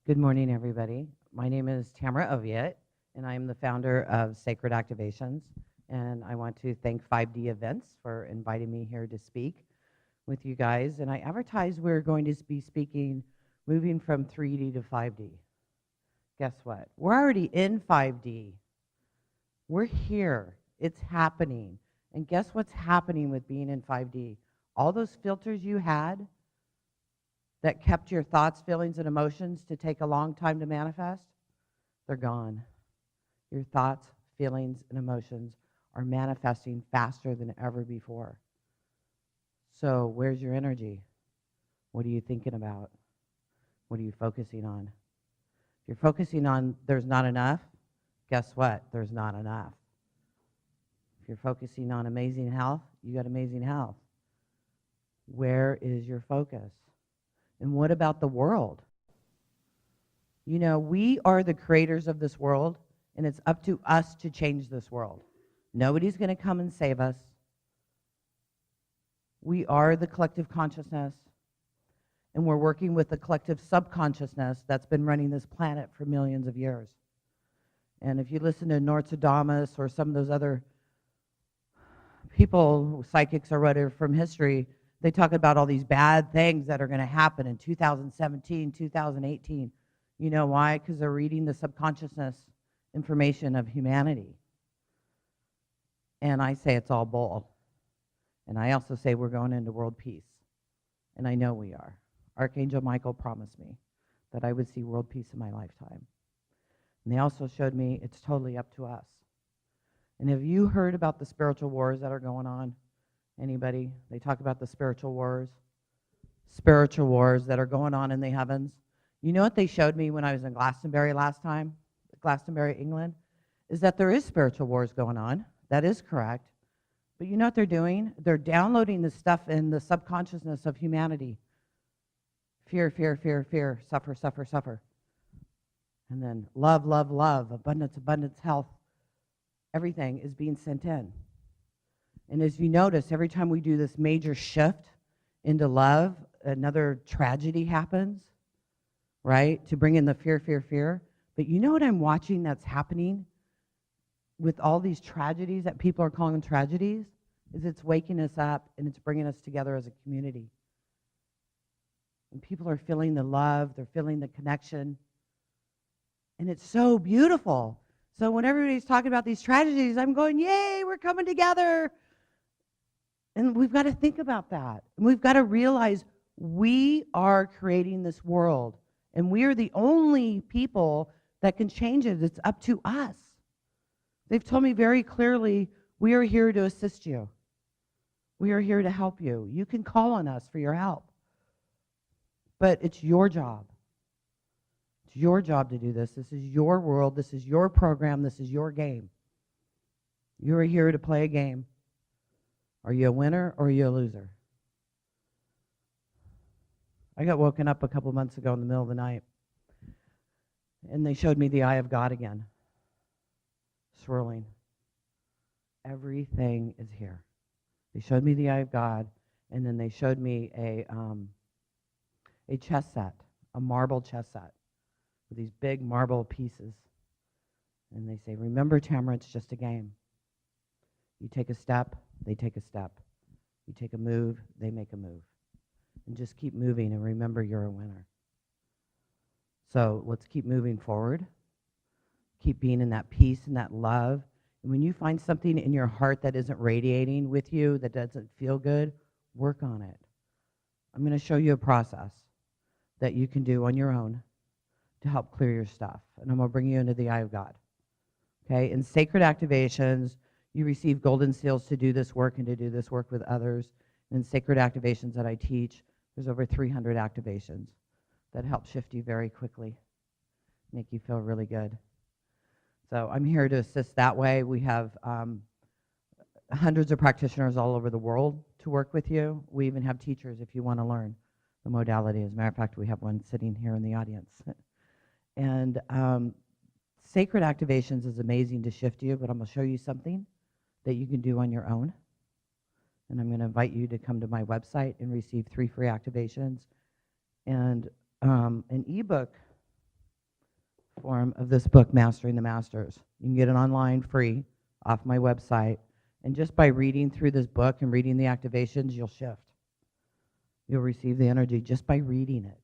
Good morning, everybody. My name is Tamra Oviatt, and I am the founder of Sacred Activations. And I want to thank 5D Events for inviting me here to speak with you guys. And I advertised we're going to be speaking moving from 3D to 5D. Guess what? We're already in 5D. We're here. It's happening. And guess what's happening with being in 5D? All those filters you had that kept your thoughts, feelings, and emotions to take a long time to manifest, they're gone. Your thoughts, feelings, and emotions are manifesting faster than ever before. So where's your energy? What are you thinking about? What are you focusing on? If you're focusing on there's not enough, guess what? There's not enough. If you're focusing on amazing health, you got amazing health. Where is your focus? And what about the world? You know, we are the creators of this world, and it's up to us to change this world. Nobody's going to come and save us. We are the collective consciousness, and we're working with the collective subconsciousness that's been running this planet for millions of years. And if you listen to Nostradamus or some of those other people, psychics or whatever from history, they talk about all these bad things that are going to happen in 2017, 2018. You know why? Because they're reading the subconsciousness information of humanity. And I say it's all bull. And I also say we're going into world peace. And I know we are. Archangel Michael promised me that I would see world peace in my lifetime. And they also showed me it's totally up to us. And have you heard about the spiritual wars that are going on? Anybody? They talk about the spiritual wars that are going on in the heavens. You know what they showed me when I was in Glastonbury last time, Glastonbury, England, is that there is spiritual wars going on. That is correct. But you know what they're doing? They're downloading the stuff in the subconsciousness of humanity. Fear, fear, fear, fear, suffer, suffer, suffer. And then love, love, love, abundance, abundance, health. Everything is being sent in. And as you notice, every time we do this major shift into love, another tragedy happens, right? To bring in the fear, fear, fear. But you know what I'm watching that's happening with all these tragedies that people are calling tragedies? Is it's waking us up and it's bringing us together as a community. And people are feeling the love, they're feeling the connection. And it's so beautiful. So when everybody's talking about these tragedies, I'm going, yay, we're coming together. And we've got to think about that. And we've got to realize we are creating this world. And we are the only people that can change it. It's up to us. They've told me very clearly, we are here to assist you. We are here to help you. You can call on us for your help. But it's your job. It's your job to do this. This is your world. This is your program. This is your game. You're here to play a game. Are you a winner or are you a loser? I got woken up a couple months ago in the middle of the night, and they showed me the eye of God again, swirling. Everything is here. They showed me the eye of God, and then they showed me a chess set, a marble chess set, with these big marble pieces. And they say, remember, Tamra, it's just a game. You take a step, they take a step. You take a move, they make a move. And just keep moving and remember you're a winner. So let's keep moving forward. Keep being in that peace and that love. And when you find something in your heart that isn't radiating with you, that doesn't feel good, work on it. I'm going to show you a process that you can do on your own to help clear your stuff. And I'm going to bring you into the eye of God. Okay? In sacred activations, you receive golden seals to do this work and to do this work with others. In sacred activations that I teach, there's over 300 activations that help shift you very quickly, make you feel really good. So I'm here to assist that way. We have hundreds of practitioners all over the world to work with you. We even have teachers if you want to learn the modality. As a matter of fact, we have one sitting here in the audience. And sacred activations is amazing to shift you, but I'm going to show you something that you can do on your own. And I'm going to invite you to come to my website and receive 3 free activations and an ebook form of this book, Mastering the Masters. You can get it online free off my website. And just by reading through this book and reading the activations, you'll shift. You'll receive the energy just by reading it.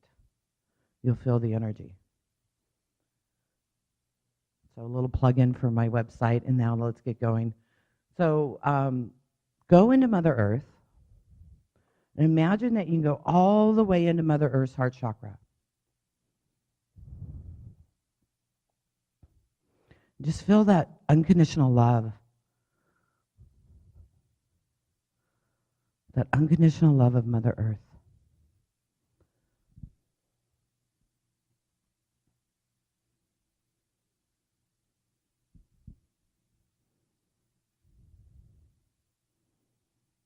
You'll feel the energy. So a little plug-in for my website, and now let's get going. So go into Mother Earth, and imagine that you can go all the way into Mother Earth's heart chakra. Just feel that unconditional love. That unconditional love of Mother Earth.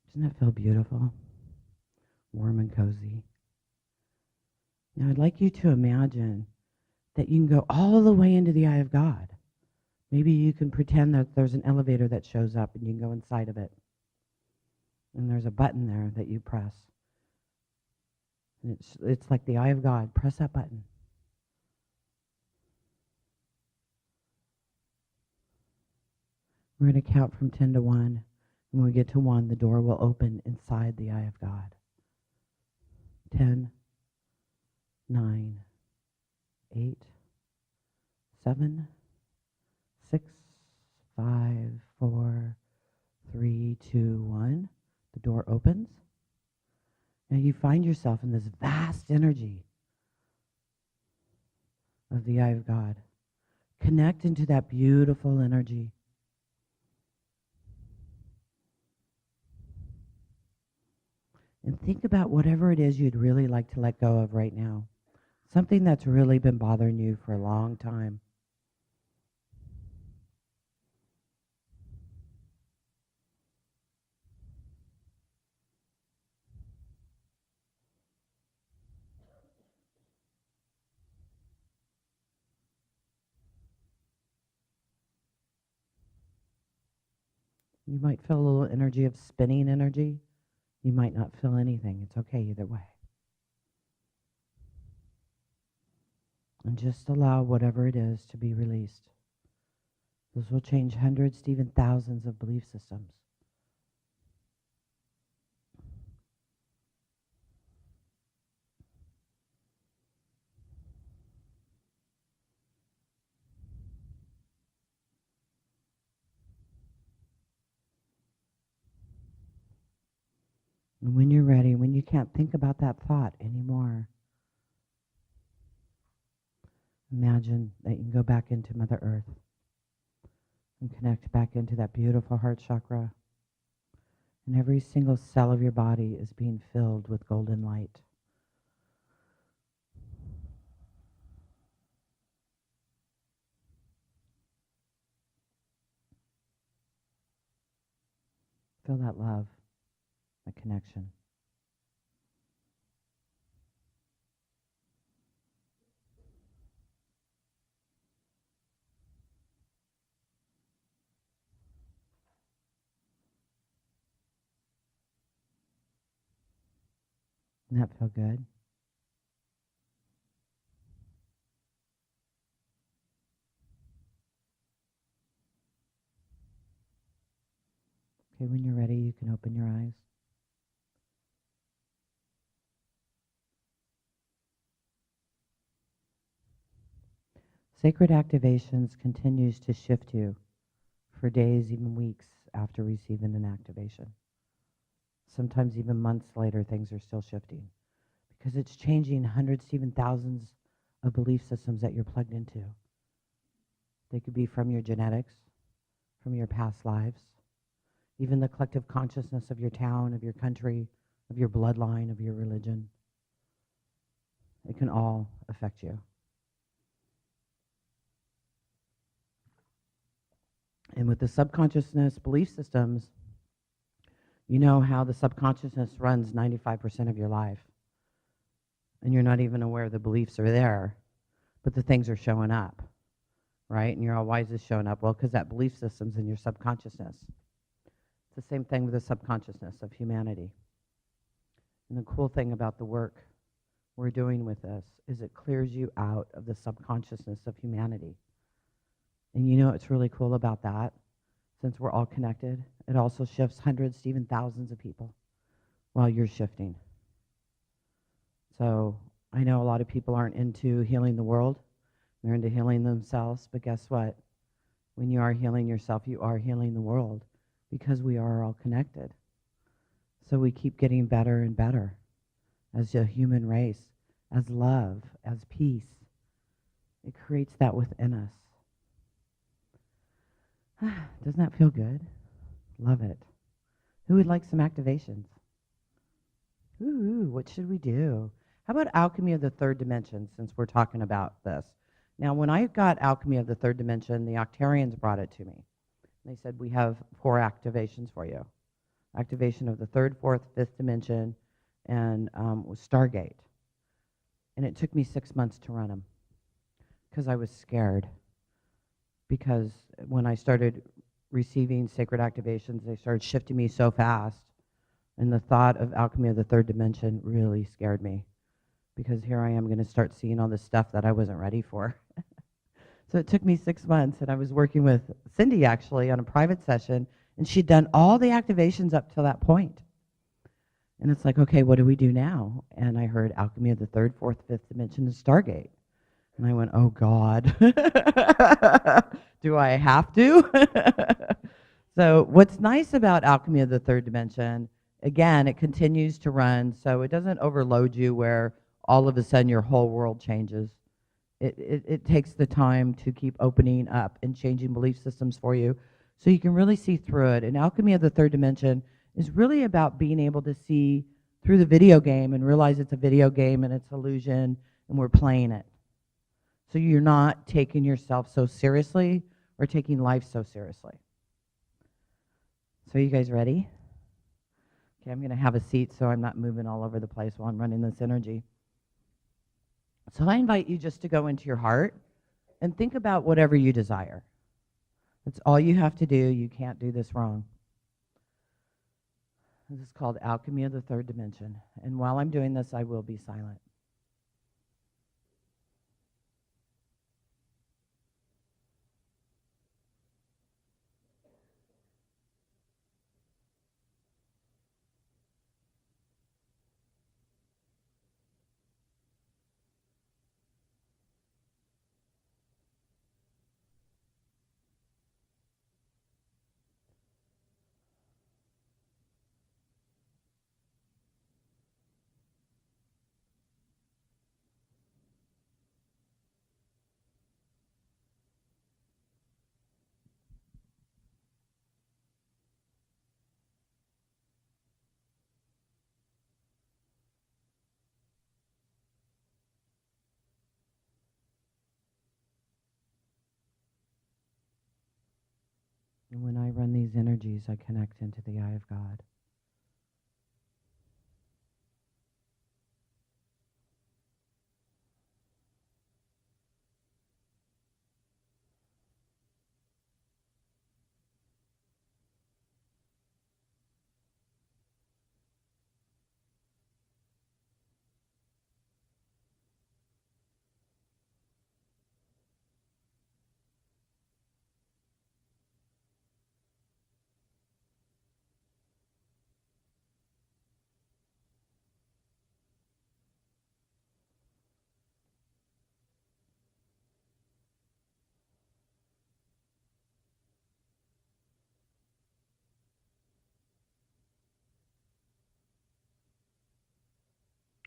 Doesn't that feel beautiful? Warm and cozy. Now I'd like you to imagine that you can go all the way into the eye of God. Maybe you can pretend that there's an elevator that shows up and you can go inside of it. And there's a button there that you press. And it's like the eye of God. Press that button. We're going to count from 10 to 1. When we get to 1, the door will open inside the eye of God. 10, 9, 8, 7, 6, 5, 4, 3, 2, 1. The door opens. Now you find yourself in this vast energy of the eye of God. Connect into that beautiful energy. And think about whatever it is you'd really like to let go of right now. Something that's really been bothering you for a long time. You might feel a little energy of spinning energy. You might not feel anything. It's okay either way. And just allow whatever it is to be released. This will change hundreds to even thousands of belief systems. And when you're ready, when you can't think about that thought anymore, imagine that you can go back into Mother Earth and connect back into that beautiful heart chakra. And every single cell of your body is being filled with golden light. Feel that love, that connection. Doesn't that feel good? Okay, when you're ready, you can open your eyes. Sacred Activations continues to shift you for days, even weeks after receiving an activation. Sometimes even months later, things are still shifting because it's changing hundreds, even thousands of belief systems that you're plugged into. They could be from your genetics, from your past lives, even the collective consciousness of your town, of your country, of your bloodline, of your religion. It can all affect you. And with the subconsciousness belief systems, you know how the subconsciousness runs 95% of your life. And you're not even aware the beliefs are there, but the things are showing up, right? And you're all, why is this showing up? Well, because that belief system's in your subconsciousness. It's the same thing with the subconsciousness of humanity. And the cool thing about the work we're doing with this is it clears you out of the subconsciousness of humanity. And you know what's really cool about that? Since we're all connected, it also shifts hundreds to even thousands of people while you're shifting. So I know a lot of people aren't into healing the world. They're into healing themselves. But guess what? When you are healing yourself, you are healing the world because we are all connected. So we keep getting better and better as a human race, as love, as peace. It creates that within us. Doesn't that feel good? Love it. Who would like some activations? Ooh, what should we do? How about Alchemy of the Third Dimension, since we're talking about this? Now, when I got Alchemy of the Third Dimension, the Octarians brought it to me. They said, we have 4 activations for you. Activation of the 3rd, 4th, 5th dimension, and was Stargate. And it took me 6 months to run them because I was scared. Because when I started receiving sacred activations, they started shifting me so fast. And the thought of Alchemy of the Third Dimension really scared me. Because here I am going to start seeing all this stuff that I wasn't ready for. So it took me 6 months, and I was working with Cindy, actually, on a private session, and she'd done all the activations up till that point. And it's like, okay, what do we do now? And I heard Alchemy of the 3rd, 4th, 5th dimension and Stargate. And I went, oh, God. Do I have to? So what's nice about Alchemy of the Third Dimension, again, it continues to run, so it doesn't overload you where all of a sudden your whole world changes. It takes the time to keep opening up and changing belief systems for you so you can really see through it. And Alchemy of the Third Dimension is really about being able to see through the video game and realize it's a video game and it's illusion and we're playing it. So you're not taking yourself so seriously or taking life so seriously. So you guys ready? Okay, I'm going to have a seat so I'm not moving all over the place while I'm running this energy. So I invite you just to go into your heart and think about whatever you desire. That's all you have to do. You can't do this wrong. This is called Alchemy of the Third Dimension. And while I'm doing this, I will be silent. And when I run these energies, I connect into the eye of God.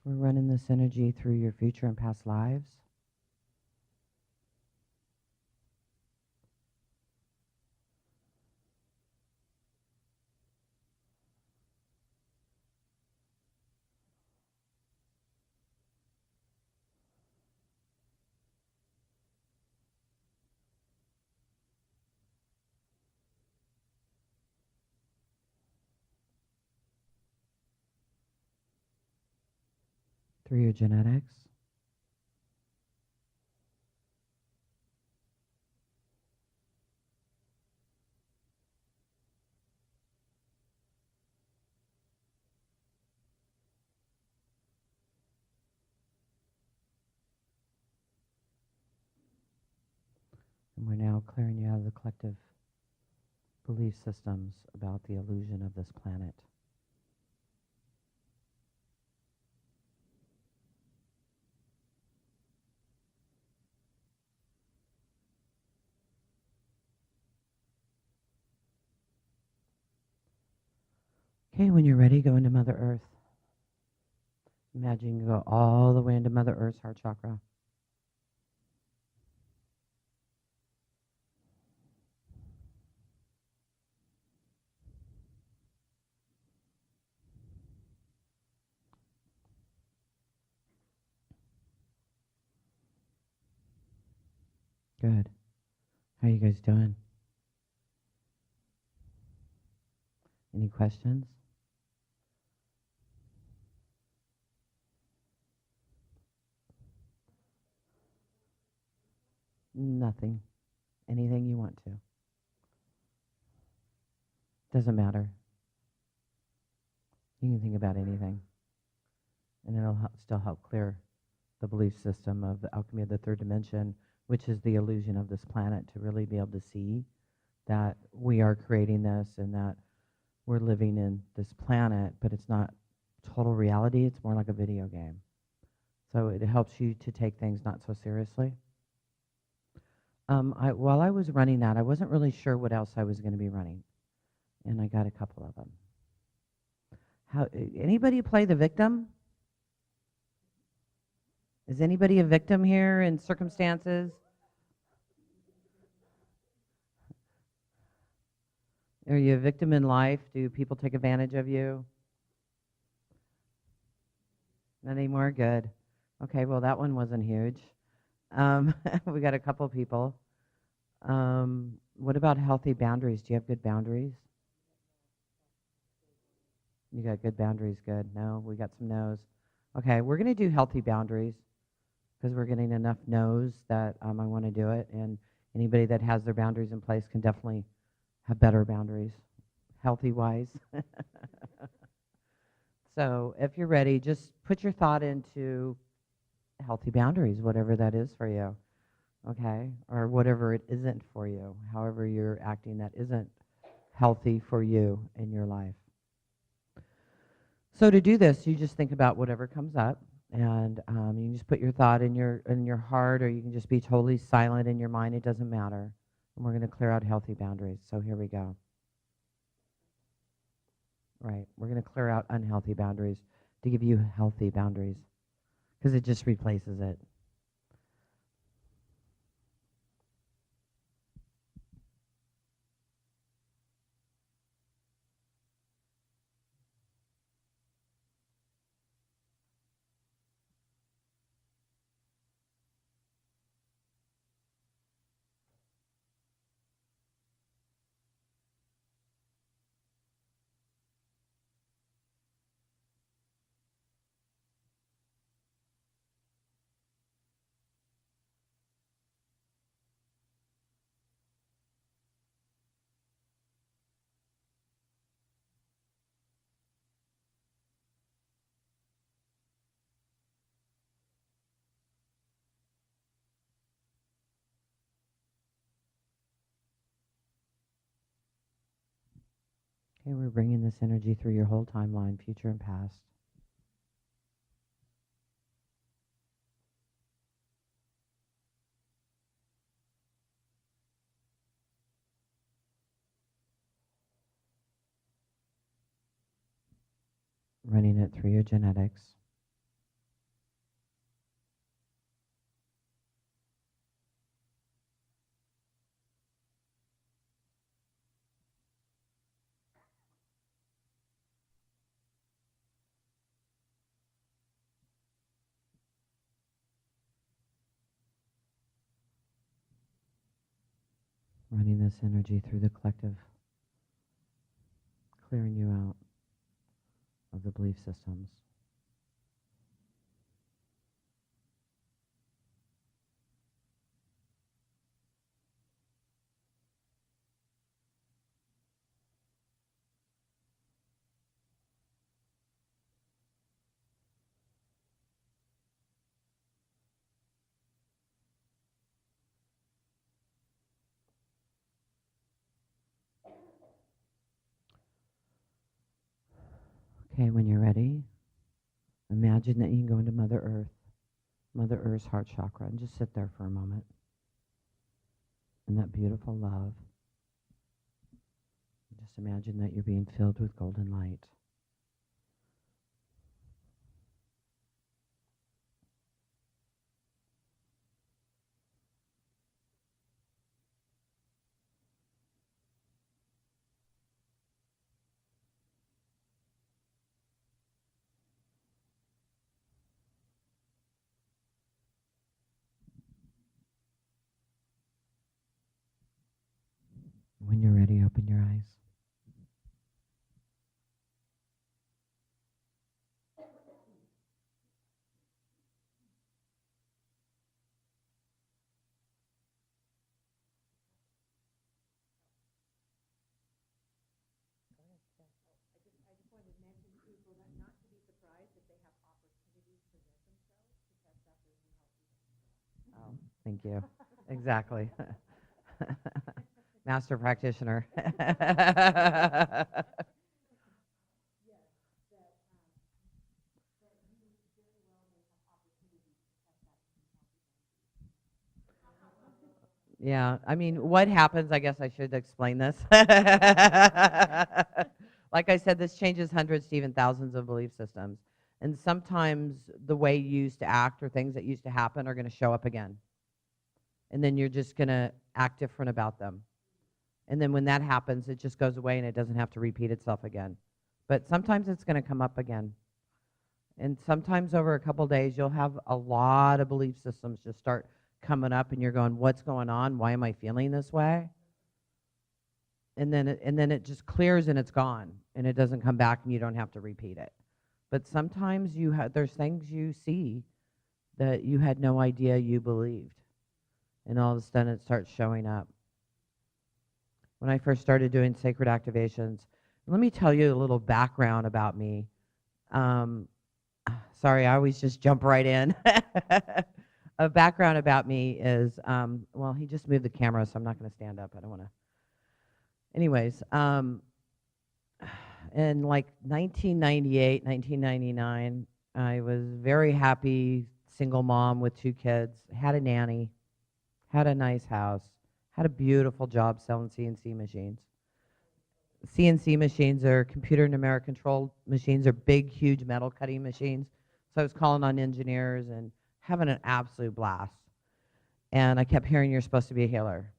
We're running this energy through your future and past lives. Through your genetics. And we're now clearing you out of the collective belief systems about the illusion of this planet. Okay, when you're ready, go into Mother Earth. Imagine you go all the way into Mother Earth's heart chakra. Good. How are you guys doing? Any questions? Nothing. Anything you want to. Doesn't matter. You can think about anything. And it'll still help clear the belief system of the alchemy of the third dimension, which is the illusion of this planet, to really be able to see that we are creating this and that we're living in this planet, but it's not total reality. It's more like a video game. So it helps you to take things not so seriously. While I was running that, I wasn't really sure what else I was going to be running, and I got a couple of them. Anybody play the victim? Is anybody a victim here in circumstances? Are you a victim in life? Do people take advantage of you? Not anymore? Good. Okay, well, that one wasn't huge. We got a couple people. What about healthy boundaries? Do you have good boundaries? You got good boundaries, good. No, we got some no's. Okay, we're going to do healthy boundaries because we're getting enough no's that I want to do it. And anybody that has their boundaries in place can definitely have better boundaries, healthy-wise. So if you're ready, just put your thought into healthy boundaries, whatever that is for you, okay? Or whatever it isn't for you, however you're acting that isn't healthy for you in your life. So to do this, you just think about whatever comes up, and you can just put your thought in your heart, or you can just be totally silent in your mind. It doesn't matter. And we're going to clear out healthy boundaries. So here we go. Right. We're going to clear out unhealthy boundaries to give you healthy boundaries because it just replaces it. Okay, we're bringing this energy through your whole timeline, future and past. Running it through your genetics. Running this energy through the collective, clearing you out of the belief systems. Okay, when you're ready, imagine that you can go into Mother Earth's heart chakra, and just sit there for a moment in that beautiful love. Just imagine that you're being filled with golden light. When you're ready, open your eyes. Oh, thank you. Exactly. Master practitioner. Yeah, I mean, what happens, I guess I should explain this. Like I said, this changes hundreds to even thousands of belief systems. And sometimes the way you used to act or things that used to happen are going to show up again. And then you're just going to act different about them. And then when that happens, it just goes away and it doesn't have to repeat itself again. But sometimes it's going to come up again. And sometimes over a couple days, you'll have a lot of belief systems just start coming up and you're going, what's going on? Why am I feeling this way? And then it just clears and it's gone and it doesn't come back and you don't have to repeat it. But sometimes there's things you see that you had no idea you believed. And all of a sudden it starts showing up. When I first started doing sacred activations, let me tell you a little background about me. Sorry, I always just jump right in. A background about me is, well, he just moved the camera, so I'm not going to stand up. I don't want to. Anyways, in like 1998, 1999, I was very happy, single mom with 2 kids, had a nanny, had a nice house, had a beautiful job selling CNC machines. CNC machines are computer numeric controlled machines. They're big, huge metal cutting machines. So I was calling on engineers and having an absolute blast. And I kept hearing, you're supposed to be a healer.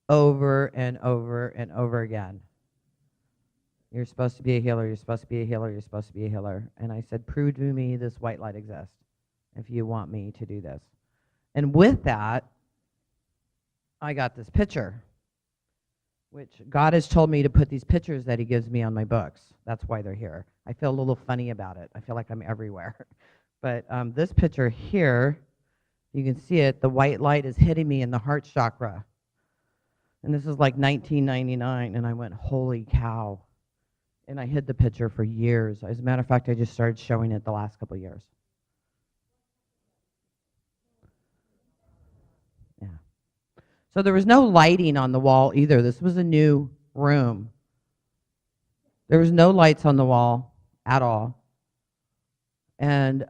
Over and over and over again. You're supposed to be a healer, you're supposed to be a healer, you're supposed to be a healer. And I said, prove to me this white light exists if you want me to do this. And with that, I got this picture, which God has told me to put these pictures that he gives me on my books. That's why they're here. I feel a little funny about it. I feel like I'm everywhere. But this picture here, you can see it, the white light is hitting me in the heart chakra. And this is like 1999, and I went, holy cow. And I hid the picture for years. As a matter of fact, I just started showing it the last couple of years. Yeah. So there was no lighting on the wall either. This was a new room. There was no lights on the wall at all. And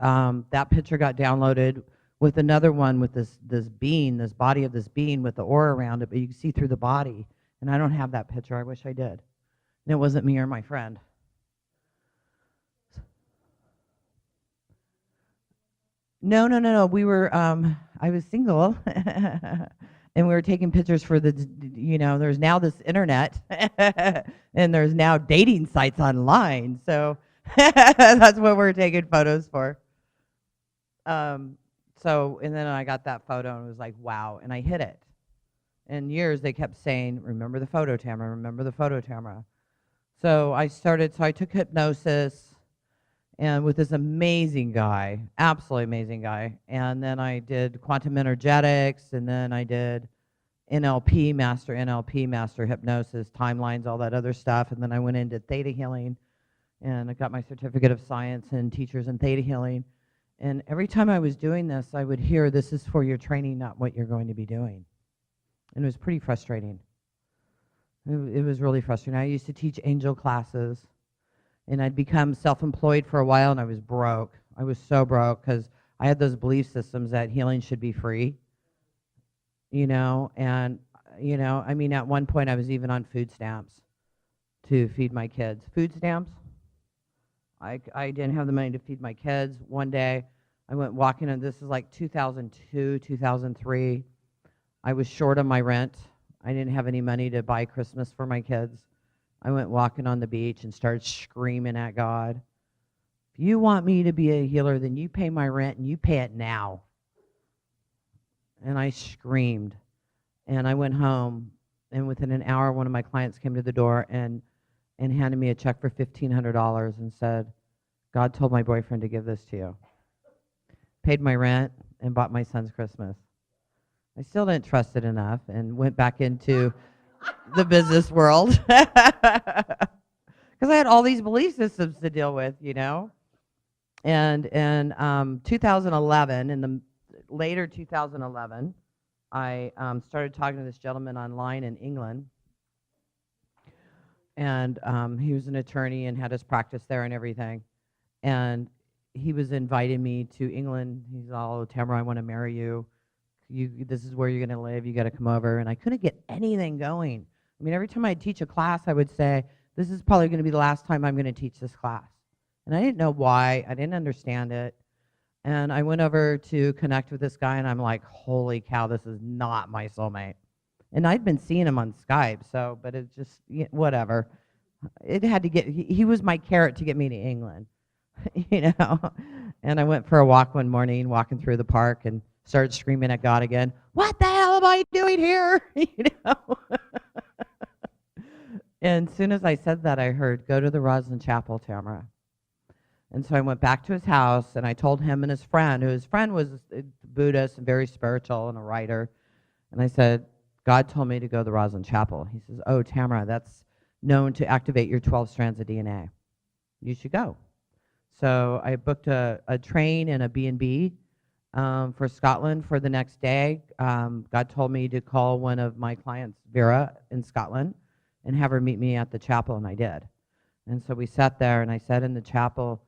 that picture got downloaded with another one with this being, this body of this being with the aura around it, but you can see through the body. And I don't have that picture. I wish I did. And it wasn't me or my friend. No. We were, I was single. And we were taking pictures for there's now this internet. And there's now dating sites online. So that's what we're taking photos for. And then I got that photo and was like, wow, and I hid it. And years they kept saying, remember the photo, Tamra, remember the photo, Tamra. So I took hypnosis and with this amazing guy, absolutely amazing guy. And then I did quantum energetics, and then I did NLP, master hypnosis, timelines, all that other stuff. And then I went into theta healing, and I got my certificate of science and teachers in theta healing. And every time I was doing this, I would hear, this is for your training, not what you're going to be doing. And it was pretty frustrating. It was really frustrating. I used to teach angel classes, And I'd become self-employed for a while, and I was broke. I was so broke because I had those belief systems that healing should be free, and, I mean, at one point I was even on food stamps to feed my kids. Food stamps? I didn't have the money to feed my kids. One day I went walking, and this is like 2002, 2003. I was short on my rent. I didn't have any money to buy Christmas for my kids. I went walking on the beach and started screaming at God. If you want me to be a healer, then you pay my rent, and you pay it now. And I screamed. And I went home, and within an hour, one of my clients came to the door and handed me a check for $1,500 and said, God told my boyfriend to give this to you. Paid my rent and bought my son's Christmas. I still didn't trust it enough and went back into the business world because I had all these belief systems to deal with, And in 2011, in the later 2011, I started talking to this gentleman online in England. And he was an attorney and had his practice there and everything. And he was inviting me to England. He's all, oh, Tamra, I want to marry you. This is where you're going to live. You got to come over. And I couldn't get anything going. I mean, every time I'd teach a class, I would say, this is probably going to be the last time I'm going to teach this class. And I didn't know why. I didn't understand it. And I went over to connect with this guy, and I'm like, holy cow, this is not my soulmate. And I'd been seeing him on Skype, but it's just, whatever. It had to he was my carrot to get me to England, And I went for a walk one morning, walking through the park, and started screaming at God again, what the hell am I doing here? And as soon as I said that, I heard, go to the Roslyn Chapel, Tamra. And so I went back to his house, and I told him and his friend, whose friend was a Buddhist and very spiritual and a writer, and I said, God told me to go to the Roslyn Chapel. He says, oh, Tamra, that's known to activate your 12 strands of DNA. You should go. So I booked a train and a B&B for Scotland for the next day. God told me to call one of my clients, Vera, in Scotland, and have her meet me at the chapel, and I did. And so we sat there, and I sat in the chapel,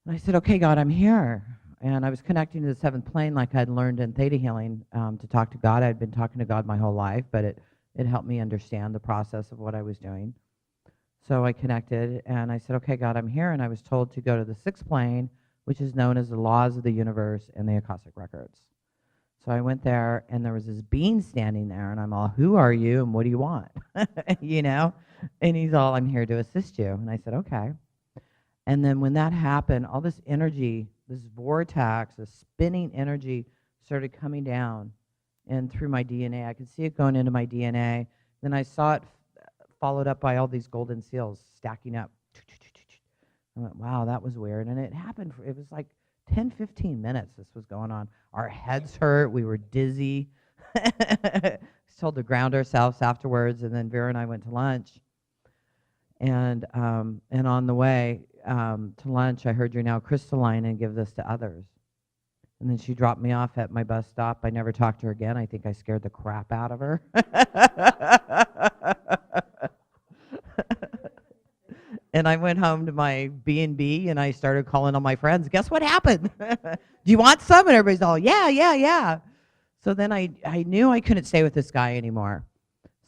and I said, okay, God, I'm here. And I was connecting to the seventh plane like I'd learned in theta healing to talk to God. I'd been talking to God my whole life, but it helped me understand the process of what I was doing. So I connected, and I said, okay, God, I'm here. And I was told to go to the sixth plane, which is known as the laws of the universe and the Akashic records. So I went there, and there was this being standing there, and I'm all, who are you, and what do you want? And he's all, I'm here to assist you. And I said, okay. And then when that happened, all this energy, this vortex, this spinning energy started coming down and through my DNA. I could see it going into my DNA. Then I saw it followed up by all these golden seals stacking up. I went, wow, that was weird. And it happened, it was like 10, 15 minutes this was going on. Our heads hurt. We were dizzy. Told to ground ourselves afterwards. And then Vera and I went to lunch. And on the way to lunch, I heard, you're now crystalline and give this to others. And then she dropped me off at my bus stop. I never talked to her again. I think I scared the crap out of her. And I went home to my B&B, and I started calling all my friends. Guess what happened? Do you want some? And everybody's all, yeah. So then I knew I couldn't stay with this guy anymore.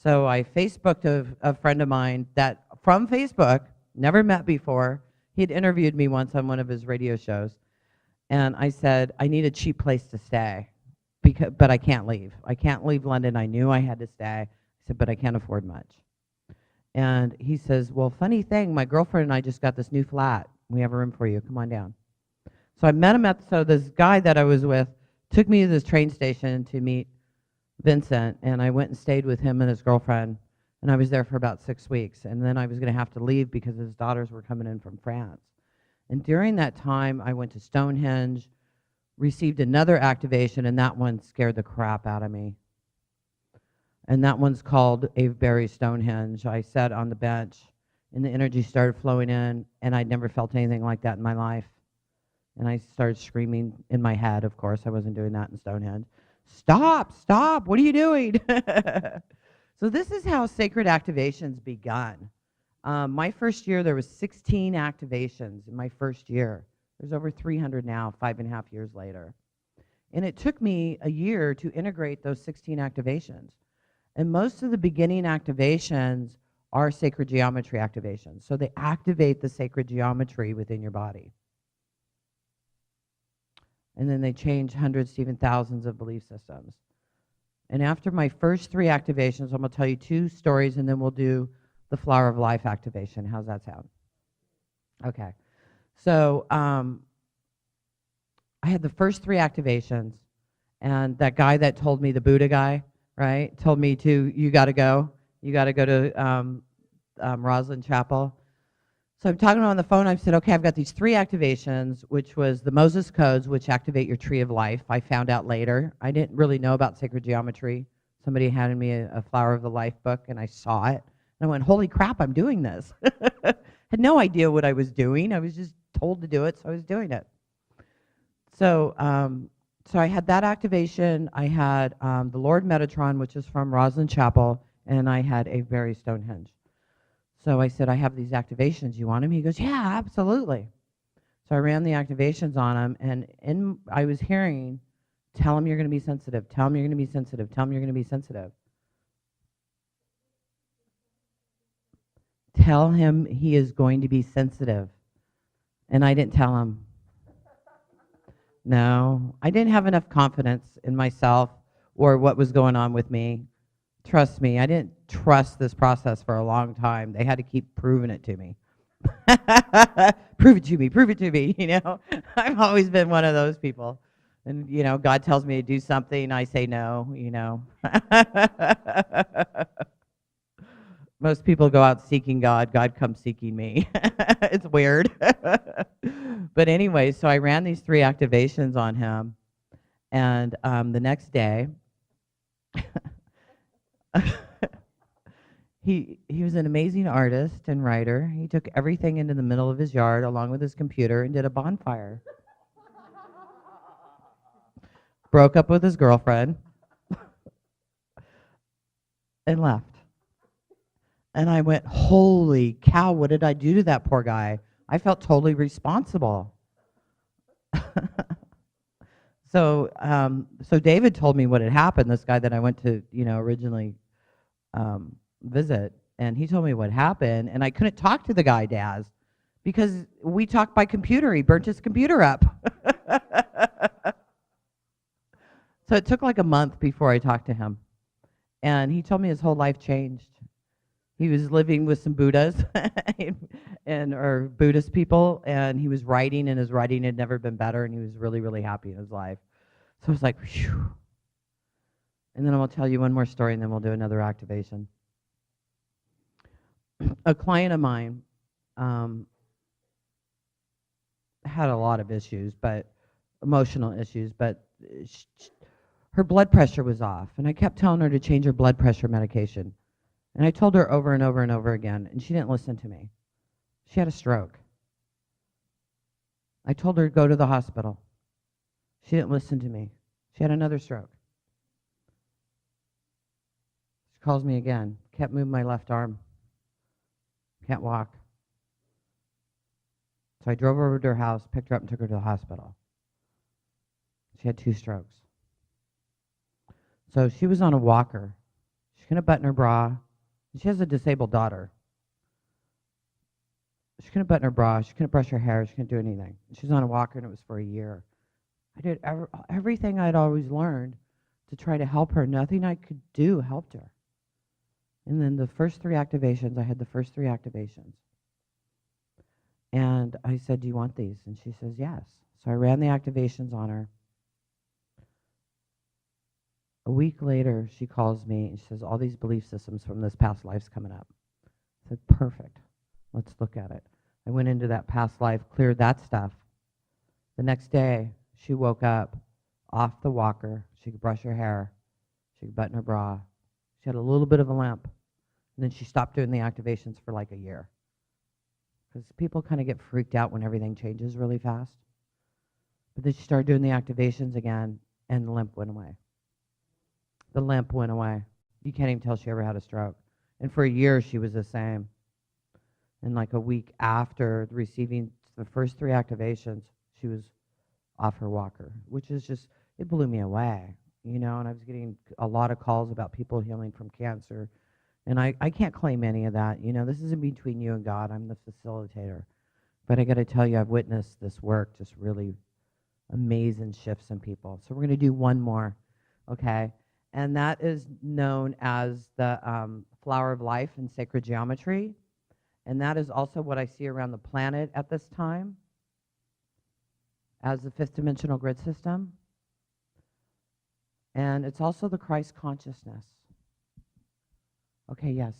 So I Facebooked a friend of mine that from Facebook, never met before. He had interviewed me once on one of his radio shows. And I said, I need a cheap place to stay, but I can't leave. I can't leave London. I knew I had to stay. I said, but I can't afford much. And he says, well, funny thing, my girlfriend and I just got this new flat. We have a room for you. Come on down. So I met him so this guy that I was with took me to this train station to meet Vincent, and I went and stayed with him and his girlfriend, and I was there for about 6 weeks. And then I was going to have to leave because his daughters were coming in from France. And during that time, I went to Stonehenge, received another activation, and that one scared the crap out of me. And that one's called Avebury Stonehenge. I sat on the bench, and the energy started flowing in, and I'd never felt anything like that in my life. And I started screaming in my head, of course. I wasn't doing that in Stonehenge. Stop, what are you doing? So this is how sacred activations begun. My first year, there was 16 activations in my first year. There's over 300 now, 5.5 years later. And it took me a year to integrate those 16 activations. And most of the beginning activations are sacred geometry activations. So they activate the sacred geometry within your body. And then they change hundreds to even thousands of belief systems. And after my first 3 activations, I'm going to tell you 2 stories, and then we'll do the Flower of Life activation. How's that sound? Okay. So I had the first 3 activations, and that guy that told me, the Buddha guy, right, told me you got to go. You got to go to Roslyn Chapel. So I'm talking to him on the phone. I said, okay, I've got these 3 activations, which was the Moses codes, which activate your tree of life. I found out later. I didn't really know about sacred geometry. Somebody handed me a Flower of the Life book, and I saw it. And I went, holy crap, I'm doing this. Had no idea what I was doing. I was just told to do it, so I was doing it. So so I had that activation. I had the Lord Metatron, which is from Roslyn Chapel, and I had a very Stonehenge. So I said, I have these activations. You want them? He goes, yeah, absolutely. So I ran the activations on him, and I was hearing, tell him you're going to be sensitive. Tell him you're going to be sensitive. Tell him you're going to be sensitive. Tell him he is going to be sensitive. And I didn't tell him. No, I didn't have enough confidence in myself or what was going on with me. Trust me, I didn't trust this process for a long time. They had to keep proving it to me. Prove it to me, you know. I've always been one of those people. And, you know, God tells me to do something, I say no, you know. Most people go out seeking God. God comes seeking me. It's weird. But anyway, so I ran these 3 activations on him. And the next day, he was an amazing artist and writer. He took everything into the middle of his yard along with his computer and did a bonfire. Broke up with his girlfriend and left. And I went, holy cow, what did I do to that poor guy? I felt totally responsible. So David told me what had happened, this guy that I went to, you know, originally visit, and he told me what happened, and I couldn't talk to the guy, Daz, because we talked by computer. He burnt his computer up. So it took like a month before I talked to him, and he told me his whole life changed. He was living with some Buddhas or Buddhist people, and he was writing, and his writing had never been better, and he was really, really happy in his life. So I was like, phew. And then I'll tell you one more story, and then we'll do another activation. A client of mine had a lot of issues, but emotional issues, but her blood pressure was off, and I kept telling her to change her blood pressure medication. And I told her over and over and over again, and she didn't listen to me. She had a stroke. I told her to go to the hospital. She didn't listen to me. She had another stroke. She calls me again. Can't move my left arm. Can't walk. So I drove over to her house, picked her up, and took her to the hospital. She had 2 strokes. So she was on a walker. She couldn't button her bra. She has a disabled daughter. She couldn't button her bra. She couldn't brush her hair. She couldn't do anything. She was on a walker, and it was for a year. I did everything I'd always learned to try to help her. Nothing I could do helped her. And then the first 3 activations, I had the first 3 activations. And I said, do you want these? And she says, yes. So I ran the activations on her. A week later, she calls me and she says, all these belief systems from this past life's coming up. I said, perfect. Let's look at it. I went into that past life, cleared that stuff. The next day, she woke up off the walker. She could brush her hair. She could button her bra. She had a little bit of a limp. And then she stopped doing the activations for like a year. Because people kind of get freaked out when everything changes really fast. But then she started doing the activations again, and the limp went away. The limp went away. You can't even tell she ever had a stroke. And for a year, she was the same. And like a week after receiving the first 3 activations, she was off her walker, which is just, it blew me away, you know, and I was getting a lot of calls about people healing from cancer. And I can't claim any of that. You know, this isn't between you and God. I'm the facilitator. But I got to tell you, I've witnessed this work, just really amazing shifts in people. So we're going to do one more, okay? And that is known as the flower of life in sacred geometry. And that is also what I see around the planet at this time as the 5th dimensional grid system. And it's also the Christ consciousness. Okay, yes.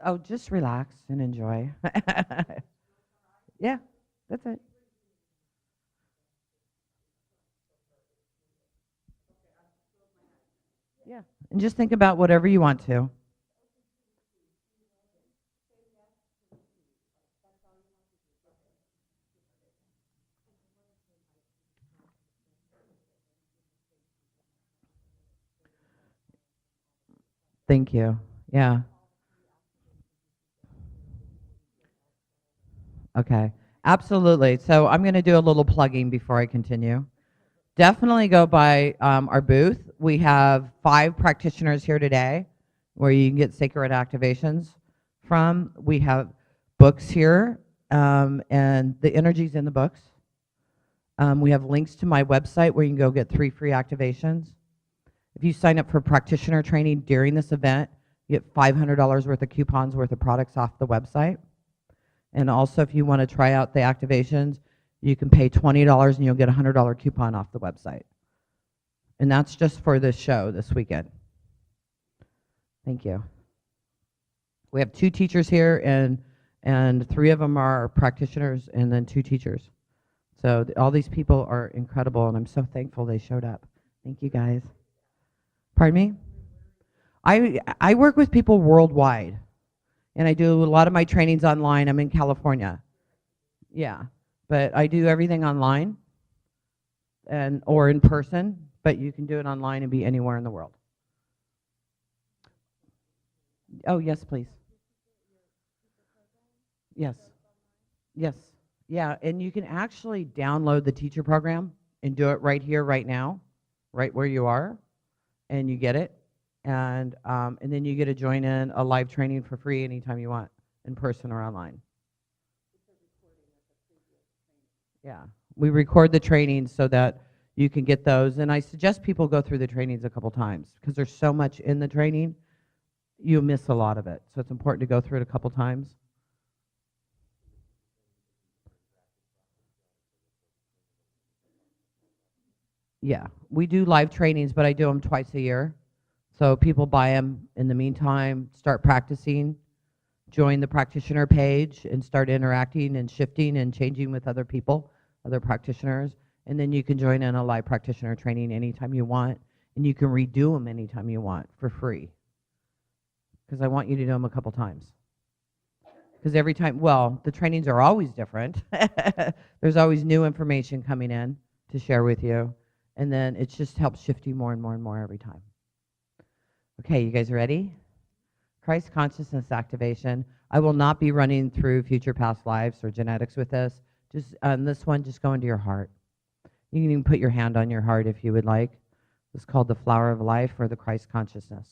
Oh, just relax and enjoy. Yeah, that's it. Yeah, and just think about whatever you want to. Thank you. Yeah. Okay. Absolutely. So I'm going to do a little plugging before I continue. Definitely go by our booth. We have 5 practitioners here today where you can get sacred activations from. We have books here, and the energy's in the books. We have links to my website where you can go get 3 free activations. If you sign up for practitioner training during this event, you get $500 worth of coupons worth of products off the website. And also, if you want to try out the activations, you can pay $20 and you'll get a $100 coupon off the website. And that's just for this show this weekend. Thank you. We have 2 teachers here, and 3 of them are practitioners, and then 2 teachers. So all these people are incredible, and I'm so thankful they showed up. Thank you, guys. Pardon me? I work with people worldwide, and I do a lot of my trainings online. I'm in California. Yeah, but I do everything online or in person, but you can do it online and be anywhere in the world. Oh, yes, please. Yes. Yes. Yeah, and you can actually download the teacher program and do it right here, right now, right where you are, and you get it. And then you get to join in a live training for free anytime you want, in person or online. Yeah, we record the trainings so that you can get those. And I suggest people go through the trainings a couple times because there's so much in the training, you miss a lot of it. So it's important to go through it a couple times. Yeah, we do live trainings, but I do them twice a year. So people buy them in the meantime, start practicing, join the practitioner page, and start interacting and shifting and changing with other people, other practitioners. And then you can join in a live practitioner training anytime you want, and you can redo them anytime you want for free. Because I want you to do them a couple times. Because every time, well, the trainings are always different. There's always new information coming in to share with you. And then it just helps shift you more and more and more every time. Okay, you guys ready? Christ consciousness activation. I will not be running through future past lives or genetics with this. Just on this one, just go into your heart. You can even put your hand on your heart if you would like. It's called the flower of life or the Christ consciousness.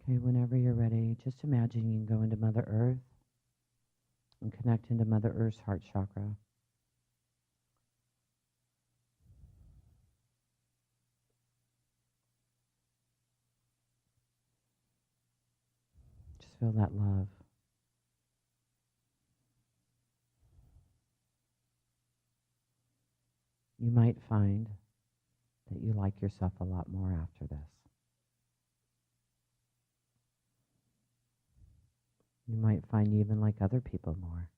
Okay, whenever you're ready, just imagine you can go into Mother Earth and connect into Mother Earth's heart chakra. Just feel that love. You might find that you like yourself a lot more after this. You might find you even like other people more.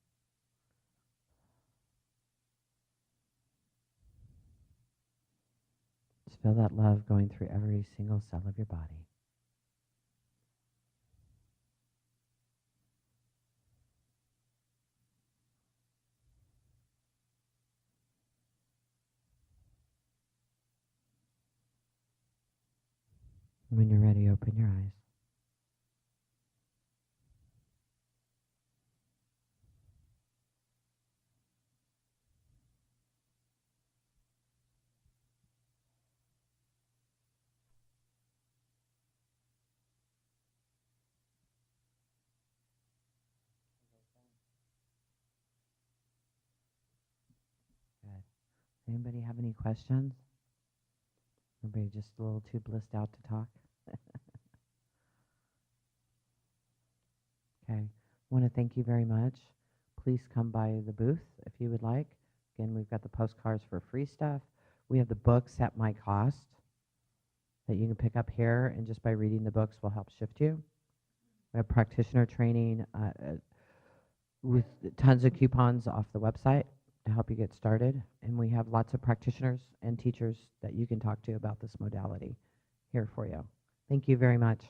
Just feel that love going through every single cell of your body. When you're ready, open your eyes. Good. Anybody have any questions? Everybody just a little too blissed out to talk? Okay. I want to thank you very much. Please come by the booth if you would like. Again, we've got the postcards for free stuff. We have the books at my cost that you can pick up here, and just by reading the books will help shift you. We have practitioner training with tons of coupons off the website to help you get started. And we have lots of practitioners and teachers that you can talk to about this modality here for you. Thank you very much.